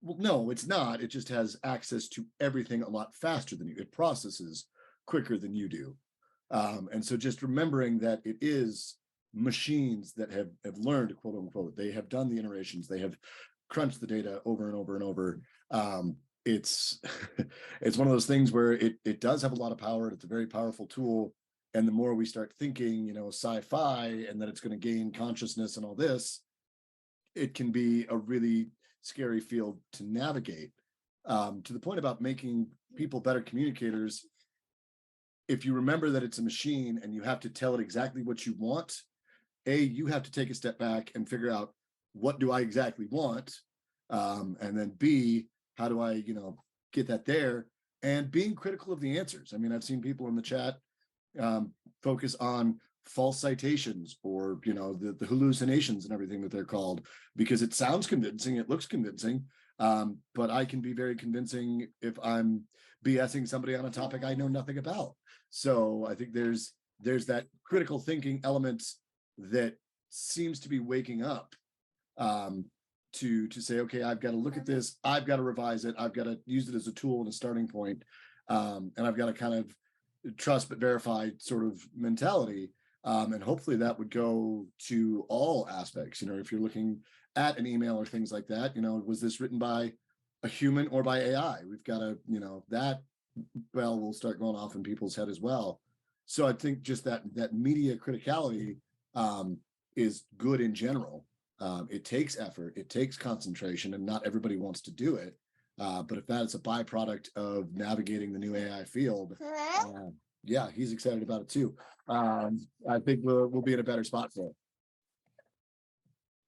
Well, no, it's not. It just has access to everything a lot faster than you. It processes quicker than you do. And so just remembering that it is machines that have learned, quote unquote, they have done the iterations, they have crunched the data over and over and over. It's it's one of those things where it does have a lot of power. It's a very powerful tool. And the more we start thinking, sci-fi, and that it's going to gain consciousness and all this, it can be a really scary field to navigate. To the point about making people better communicators, if you remember that it's a machine and you have to tell it exactly what you want, you have to take a step back and figure out, what do I exactly want? And then B, how do I, get that there? And being critical of the answers. I mean, I've seen people in the chat focus on false citations, or the hallucinations and everything that they're called, because it sounds convincing, it looks convincing, but I can be very convincing if I'm BSing somebody on a topic I know nothing about. So I think there's that critical thinking element that seems to be waking up, to say, okay, I've got to look at this, I've got to revise it, I've got to use it as a tool and a starting point, and I've got to kind of trust but verify sort of mentality. And hopefully that would go to all aspects. If you're looking at an email or things like that, was this written by a human or by AI? We've got to, that bell will start going off in people's head as well. So I think just that media criticality is good in general. It takes effort, it takes concentration, and not everybody wants to do it. But if that is a byproduct of navigating the new AI field, yeah, he's excited about it too. I think we'll be in a better spot for it.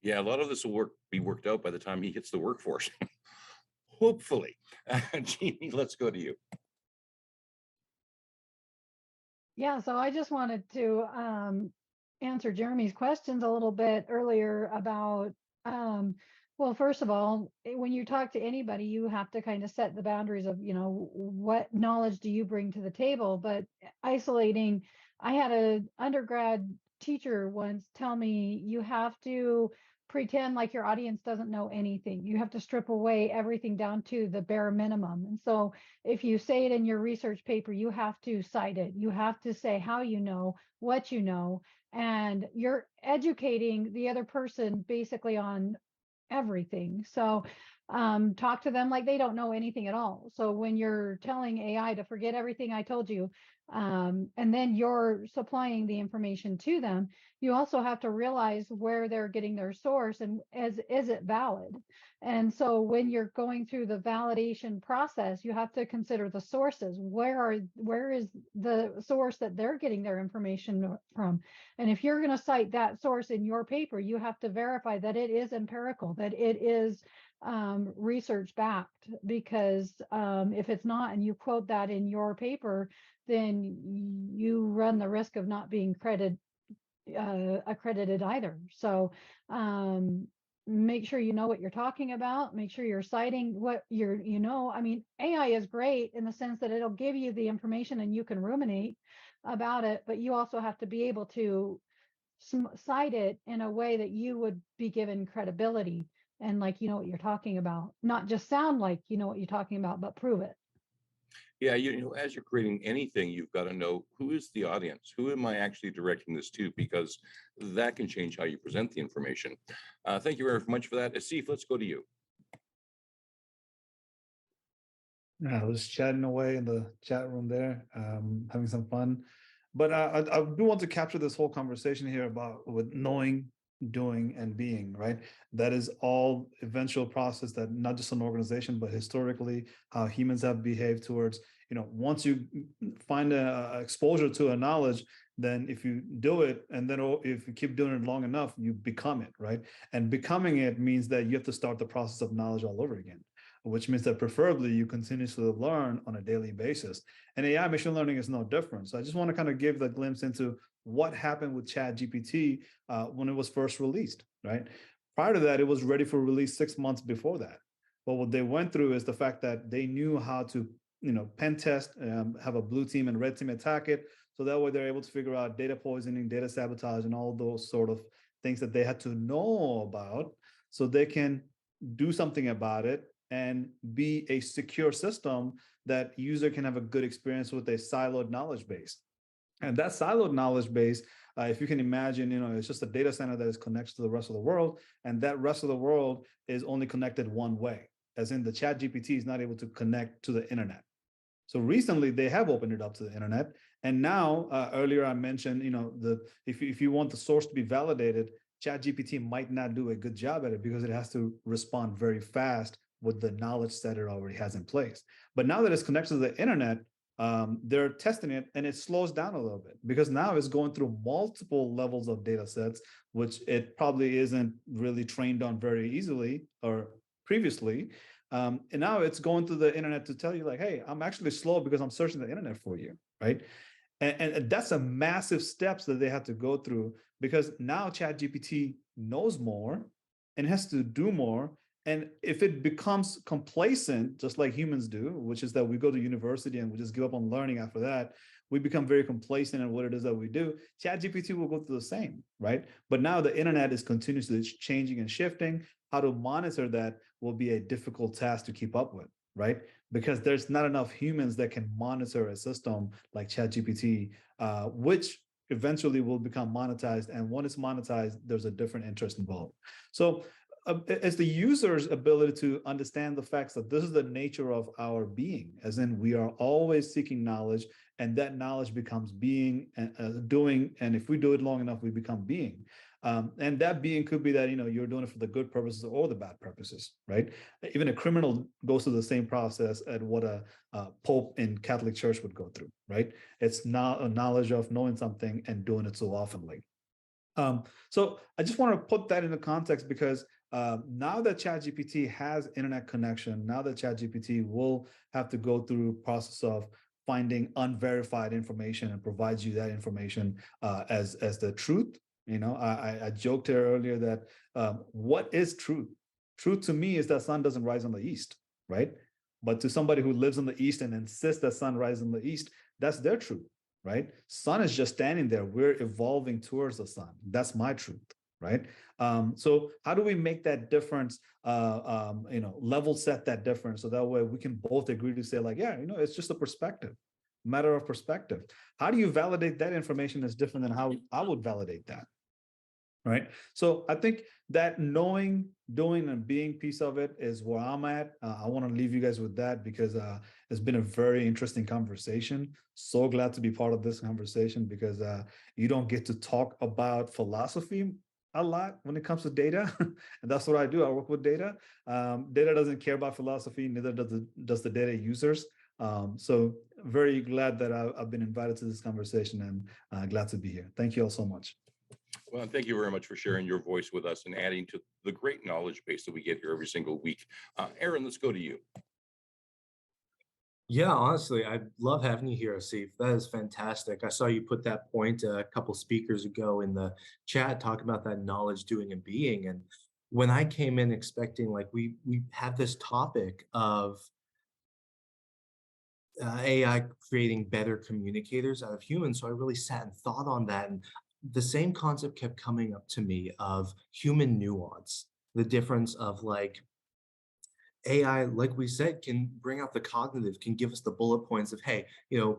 Yeah, a lot of this will be worked out by the time he hits the workforce. Hopefully. Jeannie, let's go to you. Yeah, so I just wanted to answer Jeremy's questions a little bit earlier about, well, first of all, when you talk to anybody, you have to kind of set the boundaries of, what knowledge do you bring to the table? But isolating, I had an undergrad teacher once tell me, you have to pretend like your audience doesn't know anything. You have to strip away everything down to the bare minimum. And so if you say it in your research paper, you have to cite it. You have to say how you know, what you know, and you're educating the other person basically on everything. So talk to them like they don't know anything at all. So when you're telling AI to forget everything I told you, and then you're supplying the information to them, you also have to realize where they're getting their source and is it valid? And so when you're going through the validation process, you have to consider the sources. Where is the source that they're getting their information from? And if you're going to cite that source in your paper, you have to verify that it is empirical, that it is research backed, because if it's not and you quote that in your paper, then you run the risk of not being accredited either. So make sure you know what you're talking about, make sure you're citing what I mean, AI is great in the sense that it'll give you the information and you can ruminate about it, but you also have to be able to cite it in a way that you would be given credibility and like what you're talking about, not just sound like what you're talking about, but prove it. Yeah, as you're creating anything, you've got to know, who is the audience? Who am I actually directing this to? Because that can change how you present the information. Thank you very much for that. Asif, let's go to you. Yeah, I was chatting away in the chat room there, having some fun. But I do want to capture this whole conversation here about with knowing, doing, and being, right? That is all eventual process that not just an organization, but historically how humans have behaved towards, once you find a exposure to a knowledge, then if you do it, and then if you keep doing it long enough, you become it, right? And becoming it means that you have to start the process of knowledge all over again, which means that preferably you continuously learn on a daily basis. And AI machine learning is no different. So I just want to kind of give the glimpse into what happened with ChatGPT when it was first released, right? Prior to that, it was ready for release 6 months before that. But what they went through is the fact that they knew how to, pen test, have a blue team and red team attack it. So that way they're able to figure out data poisoning, data sabotage, and all those sort of things that they had to know about so they can do something about it and be a secure system that user can have a good experience with a siloed knowledge base. And that siloed knowledge base, if you can imagine, it's just a data center that is connected to the rest of the world, and that rest of the world is only connected one way, as in the chat GPT is not able to connect to the internet. So recently they have opened it up to the internet. And now, earlier I mentioned, if you want the source to be validated, ChatGPT might not do a good job at it because it has to respond very fast with the knowledge set it already has in place. But now that it's connected to the internet, they're testing it and it slows down a little bit because now it's going through multiple levels of data sets, which it probably isn't really trained on very easily or previously. And now it's going through the internet to tell you like, hey, I'm actually slow because I'm searching the internet for you, right? And that's a massive steps that they have to go through because now ChatGPT knows more and has to do more. And if it becomes complacent, just like humans do, which is that we go to university and we just give up on learning after that, we become very complacent in what it is that we do. ChatGPT will go through the same, right? But now the internet is continuously changing and shifting. How to monitor that will be a difficult task to keep up with, right? Because there's not enough humans that can monitor a system like ChatGPT, which eventually will become monetized. And when it's monetized, there's a different interest involved. So it's the user's ability to understand the facts that this is the nature of our being, as in we are always seeking knowledge, and that knowledge becomes being and doing. And if we do it long enough, we become being. And that being could be that, you're doing it for the good purposes or the bad purposes, right? Even a criminal goes through the same process at what a pope in Catholic Church would go through, right? It's not a knowledge of knowing something and doing it so oftenly. So I just want to put that into context because now that ChatGPT has internet connection, now that ChatGPT will have to go through a process of finding unverified information and provides you that information as the truth. I joked here earlier that what is truth? Truth to me is that sun doesn't rise on the east, right? But to somebody who lives in the east and insists that sun rises in the east, that's their truth, right? Sun is just standing there. We're evolving towards the sun. That's my truth, right? So how do we make that difference, level set that difference so that way we can both agree to say like, yeah, it's just a perspective, matter of perspective. How do you validate that information is different than how I would validate that? Right. So I think that knowing, doing, and being piece of it is where I'm at. I want to leave you guys with that because it's been a very interesting conversation. So glad to be part of this conversation because you don't get to talk about philosophy a lot when it comes to data. And that's what I do. I work with data. Data doesn't care about philosophy, neither does the data users. So very glad that I've been invited to this conversation and glad to be here. Thank you all so much. Well, thank you very much for sharing your voice with us and adding to the great knowledge base that we get here every single week. Aaron, let's go to you. Yeah, honestly, I love having you here, Asif. That is fantastic. I saw you put that point a couple speakers ago in the chat, talk about that knowledge, doing, and being. And when I came in expecting, like, we have this topic of AI creating better communicators out of humans, so I really sat and thought on that. And the same concept kept coming up to me of human nuance, the difference of like AI, like we said, can bring out the cognitive, can give us the bullet points of, hey, you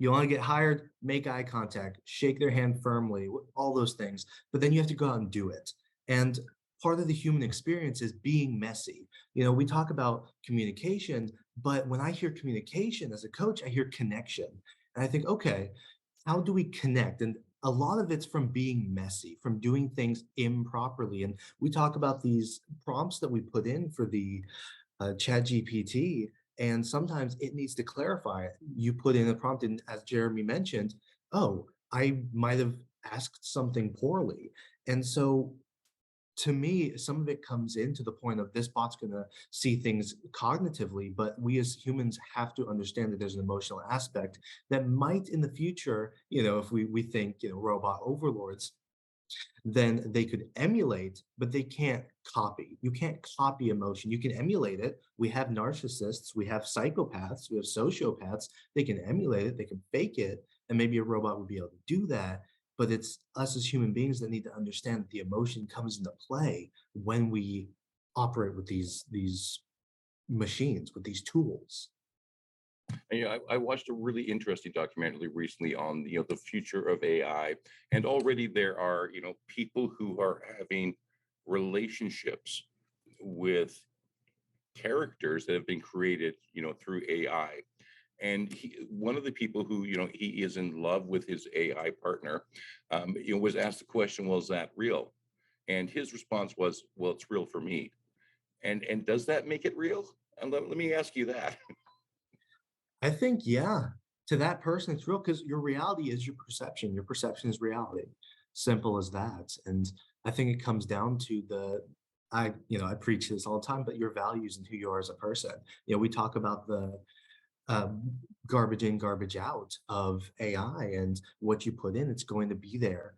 want to get hired, make eye contact, shake their hand firmly, all those things. But then you have to go out and do it. And part of the human experience is being messy. You know, we talk about communication, but when I hear communication as a coach, I hear connection. And I think, okay, how do we connect? And a lot of it's from being messy, from doing things improperly. And we talk about these prompts that we put in for the Chat GPT, and sometimes it needs to clarify it. You put in a prompt, and as Jeremy mentioned, oh, I might have asked something poorly. And so to me, some of it comes into the point of this bot's going to see things cognitively, but we as humans have to understand that there's an emotional aspect that might in the future, you know, if we think, you know, robot overlords, then they could emulate, but they can't copy. You can't copy emotion. You can emulate it. We have narcissists, we have psychopaths, we have sociopaths. They can emulate it, they can fake it, and maybe a robot would be able to do that. But it's us as human beings that need to understand that the emotion comes into play when we operate with these machines, with these tools. And, you know, I watched a really interesting documentary recently on, you know, the future of AI, and already there are, you know, people who are having relationships with characters that have been created, you know, through AI. And one of the people who, you know, he is in love with his AI partner, you know, was asked the question, well, is that real? And his response was, well, it's real for me. And does that make it real? And let me ask you that. I think, yeah, to that person, it's real because your reality is your perception. Your perception is reality. Simple as that. And I think it comes down to I preach this all the time, but your values and who you are as a person. You know, we talk about the garbage in, garbage out of AI, and what you put in, it's going to be there.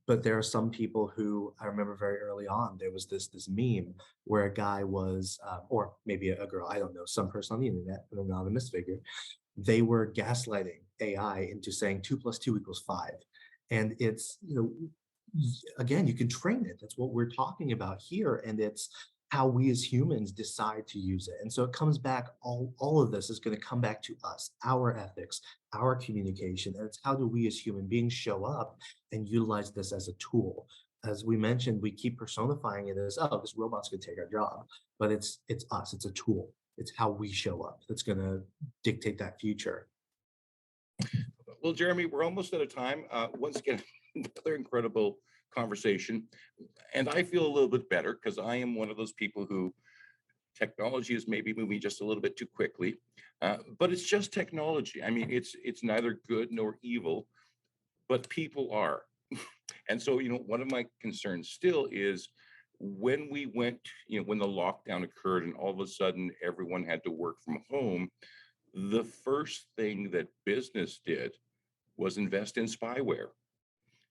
But there are some people who I remember very early on, there was this meme where a guy was, or maybe a girl, I don't know, some person on the internet, an anonymous figure, they were gaslighting AI into saying 2 + 2 = 5. And it's, you know, again, you can train it. That's what we're talking about here. And it's how we as humans decide to use it. And so it comes back, all of this is going to come back to us, our ethics, our communication. And it's how do we as human beings show up and utilize this as a tool. As we mentioned, we keep personifying it as, oh, this robot's going to take our job. But it's us, it's a tool. It's how we show up that's going to dictate that future. Well, Jeremy, we're almost out of time. Once again, another incredible conversation. And I feel a little bit better because I am one of those people who technology is maybe moving just a little bit too quickly. But it's just technology. I mean, it's neither good nor evil, but people are. And so, you know, one of my concerns still is when we went, you know, when the lockdown occurred and all of a sudden everyone had to work from home, the first thing that business did was invest in spyware.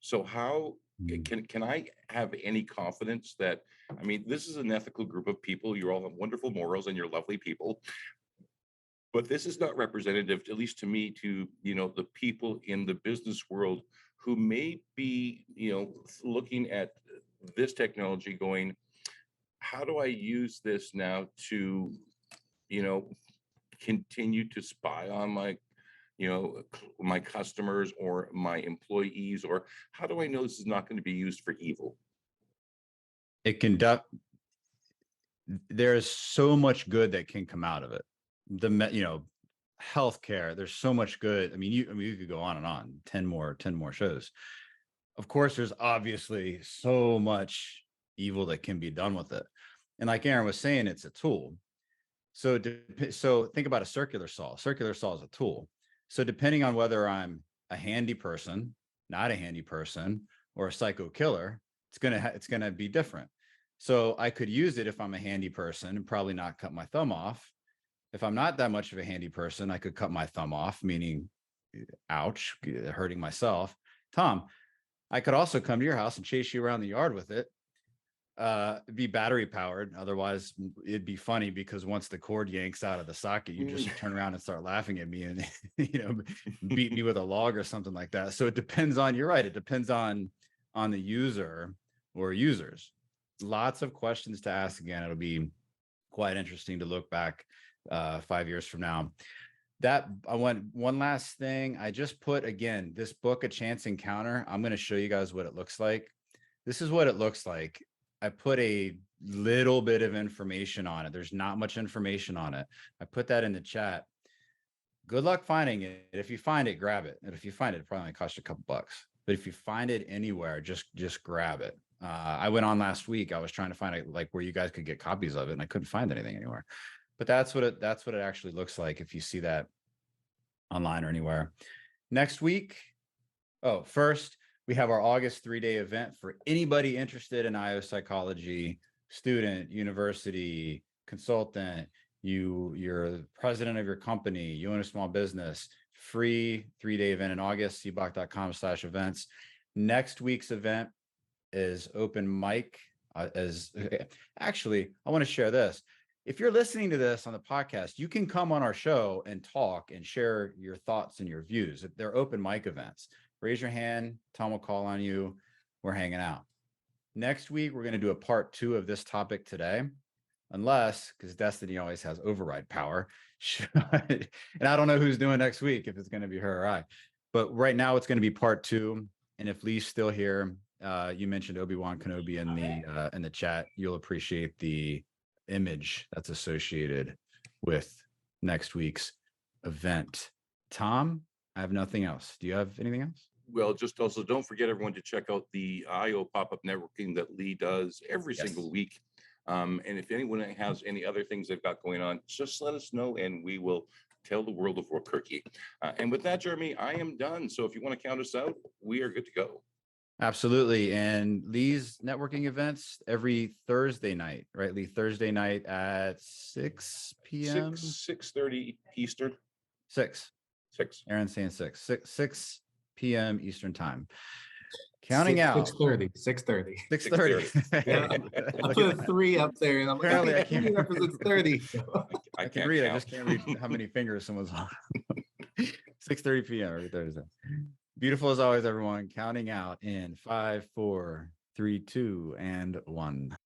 So how can I have any confidence that, I mean, this is an ethical group of people, you all have wonderful morals and you're lovely people, but this is not representative, at least to me, to, you know, the people in the business world who may be, you know, looking at this technology going, how do I use this now to, you know, continue to spy on my, you know, my customers or my employees, or how do I know this is not going to be used for evil? It can there is so much good that can come out of it. You know, healthcare, there's so much good. I mean, you could go on and on, 10 more shows. Of course, there's obviously so much evil that can be done with it. And like Aaron was saying, it's a tool. So think about a circular saw. Circular saw is a tool. So depending on whether I'm a handy person, not a handy person, or a psycho killer, it's gonna be different. So I could use it if I'm a handy person and probably not cut my thumb off. If I'm not that much of a handy person, I could cut my thumb off, meaning, ouch, hurting myself. Tom, I could also come to your house and chase you around the yard with it. Be battery powered. Otherwise, it'd be funny because once the cord yanks out of the socket, you just turn around and start laughing at me and, you know, beat me with a log or something like that. So it depends on, you're right, it depends on the user or users. Lots of questions to ask. Again, it'll be quite interesting to look back 5 years from now. That I want one last thing. I just put, again, this book, A Chance Encounter. I'm going to show you guys what it looks like. This is what it looks like. I put a little bit of information on it. There's not much information on it. I put that in the chat. Good luck finding it. If you find it, grab it. And if you find it, it probably cost you a couple bucks. But if you find it anywhere, just grab it. I went on last week. I was trying to find like where you guys could get copies of it, and I couldn't find anything anywhere. But that's what it actually looks like if you see that online or anywhere. Next week, first we have our August 3-day event for anybody interested in IO psychology, student, university, consultant, you're the president of your company, you own a small business. Free 3-day event in August, cboc.com/events. Next week's event is open mic. Actually, I want to share this. If you're listening to this on the podcast, you can come on our show and talk and share your thoughts and your views. They're open mic events. Raise your hand. Tom will call on you. We're hanging out. Next week, we're going to do a part 2 of this topic today, unless, because Destiny always has override power. And I don't know who's doing next week, if it's going to be her or I. But right now, it's going to be part 2. And if Lee's still here, you mentioned Obi-Wan Kenobi in the chat. You'll appreciate the image that's associated with next week's event. Tom, I have nothing else. Do you have anything else? Well, just also don't forget everyone to check out the IO pop-up networking that Lee does every single week. And if anyone has any other things they've got going on, just let us know and we will tell the world of Workcookie. And with that, Jeremy, I am done. So if you want to count us out, we are good to go. Absolutely. And Lee's networking events every Thursday night, right, Lee? Thursday night at 6 p.m. 6:30 Eastern. 6. Aaron's saying 6 p.m. Eastern time. Counting out. 6:30. 6:30. Yeah, I put a 3 up there, and I'm like, Apparently, I can't represent 30. I can read. I just can't read how many fingers someone's on. 6:30 p.m. every Thursday. Beautiful as always, everyone. Counting out in 5, 4, 3, 2, and 1.